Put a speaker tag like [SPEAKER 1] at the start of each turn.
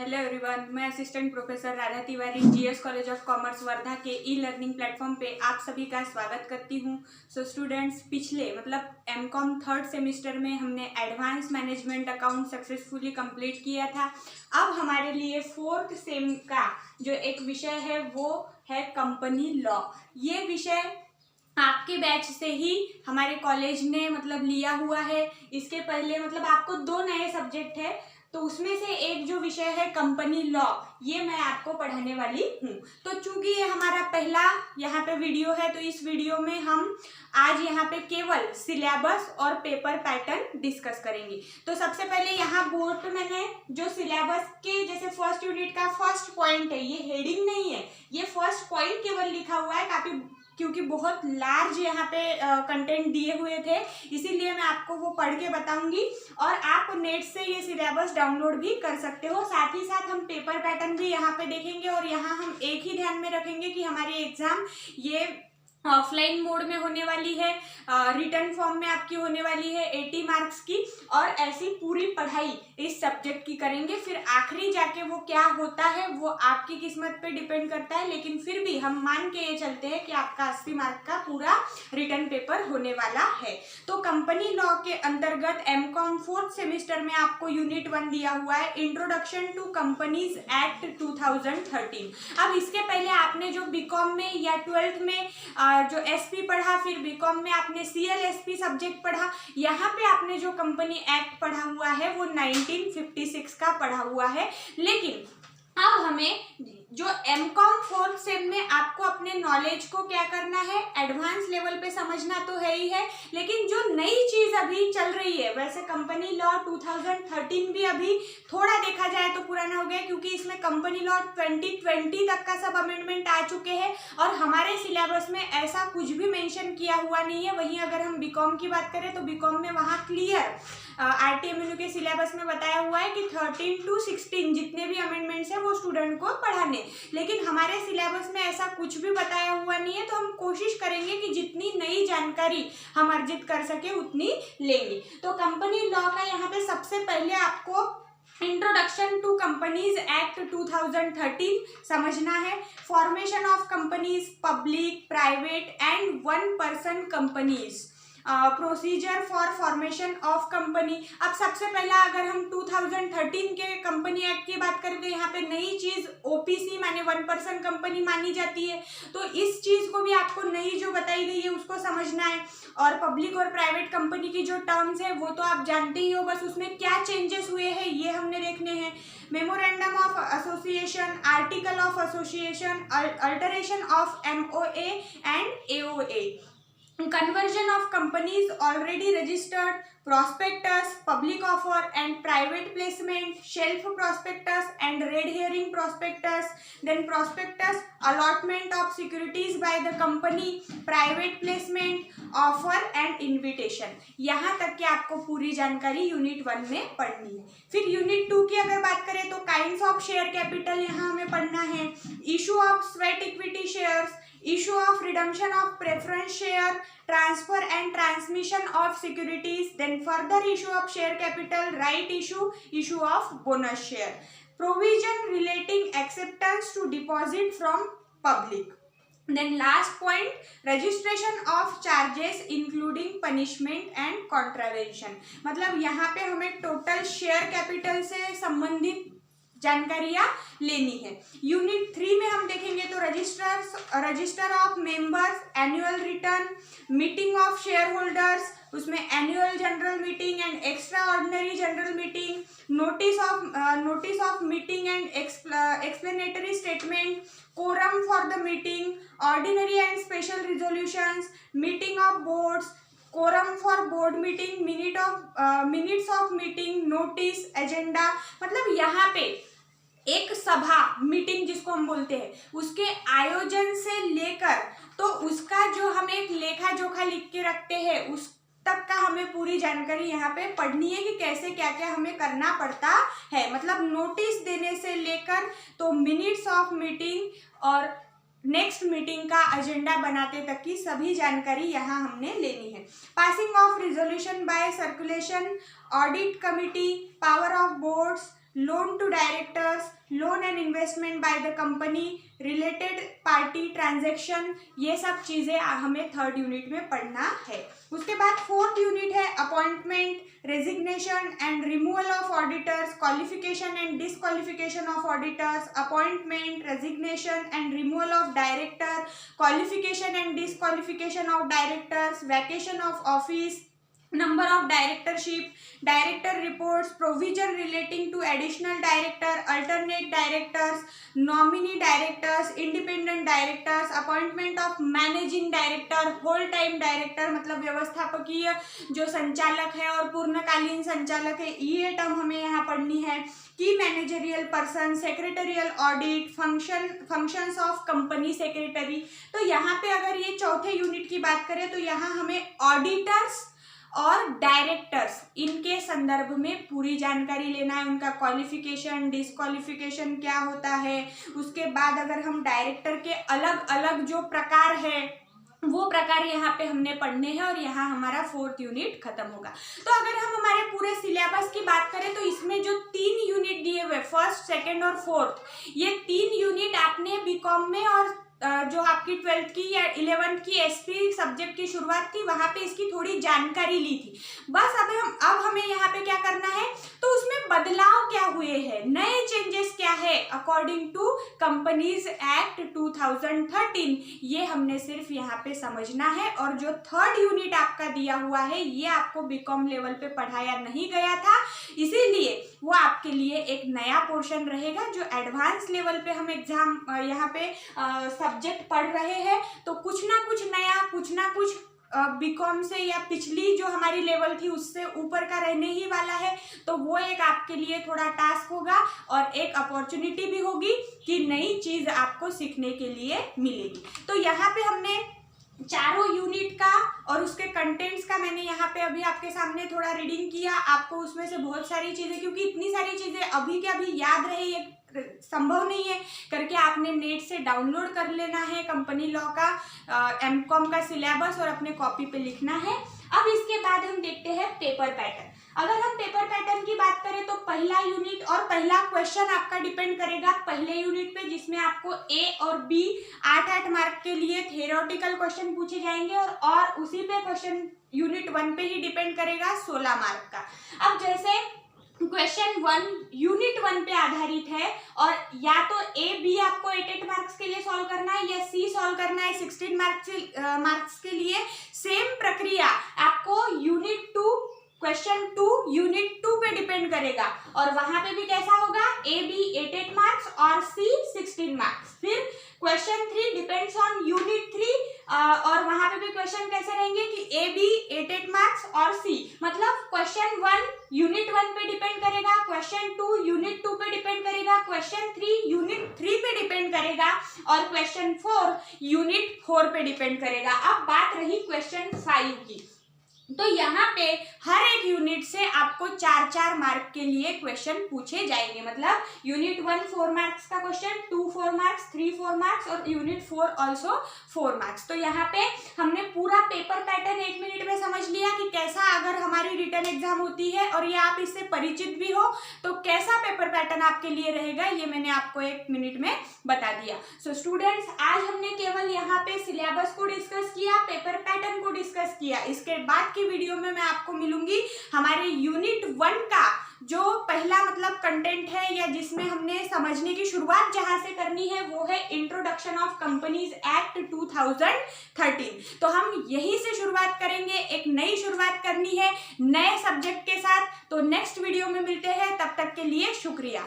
[SPEAKER 1] Hello everyone, मैं assistant professor Radha Tiwari GS college of commerce Wardha के e learning platform पे आप सभी का स्वागत करती हूँ। सो स्टूडेंट्स, पिछले एमकॉम थर्ड सेमेस्टर में हमने advance management account successfully complete किया था। अब हमारे लिए फोर्थ सेम का जो एक विषय है वो है कंपनी लॉ। ये विषय आपके बैच से ही हमारे कॉलेज ने लिया हुआ है। इसके पहले आपको दो नए सब्जेक्ट है, तो उसमें से एक जो विषय है कंपनी लॉ, ये मैं आपको पढ़ाने वाली हूँ। तो चूंकि ये हमारा पहला यहाँ पे वीडियो है, तो इस वीडियो में हम आज यहाँ पे केवल सिलेबस और पेपर पैटर्न डिस्कस करेंगे। तो सबसे पहले यहाँ बोर्ड पे मैंने जो सिलेबस के जैसे फर्स्ट यूनिट का फर्स्ट पॉइंट है, ये हेडिंग नहीं है, ये फर्स्ट पॉइंट केवल लिखा हुआ है काफी, क्योंकि बहुत लार्ज यहाँ पे कंटेंट दिए हुए थे, इसीलिए मैं आपको वो पढ़ के बताऊंगी और आप नेट से ये सिलेबस डाउनलोड भी कर सकते हो। साथ ही साथ हम पेपर पैटर्न भी यहाँ पे देखेंगे और यहाँ हम एक ही ध्यान में रखेंगे कि हमारी एग्जाम ये ऑफलाइन मोड में होने वाली है, रिटर्न फॉर्म में आपकी होने वाली है 80 मार्क्स की, और ऐसी पूरी पढ़ाई इस सब्जेक्ट की करेंगे। फिर आखिरी जाके वो क्या होता है वो आपकी किस्मत पे डिपेंड करता है, लेकिन फिर भी हम मान के ये चलते हैं कि आपका 80 मार्क का पूरा रिटर्न पेपर होने वाला है। तो कंपनी लॉ के अंतर्गत एमकॉम फोर्थ सेमेस्टर में आपको यूनिट 1 दिया हुआ है, इंट्रोडक्शन टू कंपनीज एक्ट 2013। अब इसके पहले आपने जो बीकॉम में या 12th में जो एसपी पढ़ा, फिर बीकॉम में आपने सीएलएसपी सब्जेक्ट पढ़ा, यहाँ पे आपने जो कंपनी एक्ट पढ़ा हुआ है वो 1956 का पढ़ा हुआ है। लेकिन अब हमें जो एमकॉम फोर्थ सेम में आपको अपने नॉलेज को क्या करना है, एडवांस लेवल पे समझना तो है ही है, लेकिन जो नई चीज अभी चल रही है, वैसे कंपनी लॉ 2013 भी अभी थोड़ा देखा जाए तो पुराना हो गया, क्योंकि इसमें कंपनी लॉ 2020 तक का सब अमेंडमेंट आ चुके हैं और हमारे सिलेबस में ऐसा कुछ भी मेंशन किया हुआ नहीं है। वहीं अगर हम बीकॉम की बात करें तो बीकॉम में वहाँ क्लियर आरटीएमएनयू के सिलेबस में बताया हुआ है कि 13 to 16 जितने भी अमेंडमेंट्स हैं वो स्टूडेंट को पढ़ाने, लेकिन हमारे सिलेबस में ऐसा कुछ भी बताया हुआ नहीं है। तो हम कोशिश करेंगे कि जितनी नई जानकारी हम अर्जित कर सके उतनी लेंगे। तो कंपनी लॉ का यहाँ पे सबसे पहले आपको इंट्रोडक्शन टू कंपनीज एक्ट 2013 समझना है। Formation of companies, public, private and one person companies, procedure for formation of company. अब सबसे पहला अगर हम 2013 के कंपनी एक्ट की बात करें तो यहाँ पे नई चीज ओपीसी माने वन पर्सन कंपनी मानी जाती है, तो इस चीज को भी आपको नई जो बताई गई है उसको समझना है। और पब्लिक और प्राइवेट कंपनी की जो टर्म्स है वो तो आप जानते ही हो, बस उसमें क्या चेंजेस हुए हैं ये हमने देखने हैं। Memorandum of association, article of association, alteration of MOA and AOA, conversion of companies already registered, prospectus, public offer and private placement, shelf prospectus and red herring prospectus, then prospectus, allotment of securities by the company, private placement, offer and invitation। यहाँ तक के आपको पूरी जानकारी unit 1 में पढ़नी है। फिर यूनिट 2 की अगर बात करें तो काइंड्स ऑफ शेयर कैपिटल यहाँ हमें पढ़ना है, issue of sweat equity shares, issue of redemption of preference share, transfer and transmission of securities, then further issue of share capital, right issue, issue of bonus share, provision relating acceptance to deposit from public, then last point registration of charges including punishment and contravention। यहाँ पे हमें total share capital से संबंधित जानकारियां लेनी है। Unit 3 में हम देखेंगे तो register of members, annual return, meeting of shareholders, उसमें annual general meeting and extraordinary general meeting, notice of meeting and explanatory statement, quorum for the meeting, ordinary and special resolutions, meeting of boards, quorum for board meeting, minutes of meeting, notice, agenda. यहाँ पे एक सभा meeting जिसको हम बोलते हैं उसके आयोजन से लेकर तो उसका जो हम एक लेखा जोखा लिख के रखते हैं उस तक का हमें पूरी जानकारी यहाँ पे पढ़नी है कि कैसे क्या क्या हमें करना पड़ता है। नोटिस देने से लेकर तो मिनट्स ऑफ मीटिंग और नेक्स्ट मीटिंग का एजेंडा बनाते तक की सभी जानकारी यहाँ हमने लेनी है। Passing of resolution by circulation, audit committee, power of boards, loan to directors, loan and investment by the company, related party transaction, ये सब चीज़ें हमें थर्ड यूनिट में पढ़ना है। उसके बाद फोर्थ यूनिट है appointment, resignation and removal of auditors, qualification and disqualification of auditors, appointment, resignation and removal of director, qualification and disqualification of directors, vacation of office, number of directorship, director reports, provision relating to additional director, alternate directors, nominee directors, independent directors, appointment of managing director, whole time director मतलब व्यवस्थापकीय जो संचालक है और पूर्णकालीन संचालक है, ये term हमें यहाँ पढ़नी है। की managerial person, secretarial audit, functions of company secretary. तो यहाँ पे अगर ये चौथे यूनिट की बात करें तो यहाँ हमें ऑडिटर्स और डायरेक्टर्स इनके संदर्भ में पूरी जानकारी लेना है, उनका क्वालिफिकेशन, डिसक्वालिफिकेशन क्या होता है। उसके बाद अगर हम डायरेक्टर के अलग अलग जो प्रकार है वो प्रकार यहाँ पे हमने पढ़ने हैं और यहाँ हमारा फोर्थ यूनिट खत्म होगा। तो अगर हम हमारे पूरे सिलेबस की बात करें तो इसमें जो 3 यूनिट दिए हुए, फर्स्ट, सेकंड और फोर्थ, ये 3 यूनिट आपने बीकॉम में और जो आपकी 12th की या 11th की एसपी सब्जेक्ट की शुरुआत थी वहां पे इसकी थोड़ी जानकारी ली थी। बस अब हमें यहाँ पे क्या करना है, तो उसमें बदलाव क्या हुए हैं, नए चेंजेस क्या है अकॉर्डिंग टू कंपनीज एक्ट 2013, ये हमने सिर्फ यहाँ पे समझना है। और जो थर्ड यूनिट आपका दिया हुआ है ये आपको बीकॉम लेवल पे पढ़ाया नहीं गया था, इसीलिए वो आपके लिए एक नया पोर्शन रहेगा जो एडवांस लेवल पे हम एग्जाम यहाँ पे सब्जेक्ट पढ़ रहे हैं। तो कुछ ना कुछ नया, कुछ ना कुछ बीकॉम से या पिछली जो हमारी लेवल थी उससे ऊपर का रहने ही वाला है। तो वो एक आपके लिए थोड़ा टास्क होगा और एक अपॉर्चुनिटी भी होगी कि नई चीज़ आपको सीखने के लिए मिलेगी। तो यहाँ पे हमने चारों यूनिट का और उसके कंटेंट्स का मैंने यहाँ पे अभी आपके सामने थोड़ा रीडिंग किया। आपको उसमें से बहुत सारी चीज़ें, क्योंकि इतनी सारी चीज़ें अभी के अभी याद रहे ये संभव नहीं है करके आपने नेट से डाउनलोड कर लेना है कंपनी लॉ का एमकॉम का सिलेबस और अपने कॉपी पे लिखना है। अब इसके बाद हम देखते हैं पेपर पैटर्न। अगर हम पेपर पैटर्न की बात करें तो पहला यूनिट और पहला क्वेश्चन आपका डिपेंड करेगा पहले यूनिट पे, जिसमें आपको ए और बी 8-8 मार्क के लिए थियोरेटिकल क्वेश्चन पूछे जाएंगे और उसी पे क्वेश्चन यूनिट 1 पे ही डिपेंड करेगा 16 मार्क का। अब जैसे क्वेश्चन 1 यूनिट 1 पे आधारित है और या तो ए बी आपको 8-8 मार्क्स के लिए सॉल्व करना है या सी सॉल्व करना है 16 मार्क्स के लिए। सेम प्रक्रिया आपको यूनिट 2 क्वेश्चन 2 यूनिट 2 पे डिपेंड करेगा और वहां पे भी कैसा होगा, ए बी 8-8 मार्क्स और सी 16 मार्क्स। फिर क्वेश्चन 3 डिपेंड्स ऑन यूनिट 3 और वहां पे भी क्वेश्चन कैसे रहेंगे कि ए बी 8-8 मार्क्स और सी, मतलब क्वेश्चन 1 यूनिट 1 पे डिपेंड करेगा, क्वेश्चन 2 यूनिट 2 पे डिपेंड करेगा, क्वेश्चन 3 यूनिट 3 पे डिपेंड करेगा और क्वेश्चन 4 यूनिट 4 पे डिपेंड करेगा। अब बात रही क्वेश्चन 5 की, तो यहाँ पे हर एक यूनिट से आपको 4-4 मार्क के लिए क्वेश्चन पूछे जाएंगे। मतलब यूनिट 1 4 मार्क्स का क्वेश्चन, 2 4 मार्क्स, 3 4 मार्क्स और यूनिट 4 ऑल्सो 4 मार्क्स। तो यहाँ पे हमने पूरा पेपर पैटर्न 1 मिनट में समझ लिया कि कैसा अगर हमारी रिटन एग्जाम होती है और ये आप इससे परिचित भी हो तो कैसा पेपर पैटर्न आपके लिए रहेगा, ये मैंने आपको 1 मिनट में बता दिया। सो स्टूडेंट्स, आज हमने केवल यहाँ पे सिलेबस को डिस्कस किया, पेपर पैटर्न को डिस्कस किया। इसके बाद की वीडियो में मैं आपको मिलूंगी हमारे यूनिट 1 का जो पहला मतलब कंटेंट है या जिसमें हमने समझने की शुरुआत जहां से करनी है वो है इंट्रोडक्शन ऑफ कंपनीज एक्ट 2013। तो हम यहीं से शुरुआत करेंगे, एक नई शुरुआत करनी है नए सब्जेक्ट के साथ। तो नेक्स्ट वीडियो में मिलते हैं, तब तक के लिए शुक्रिया।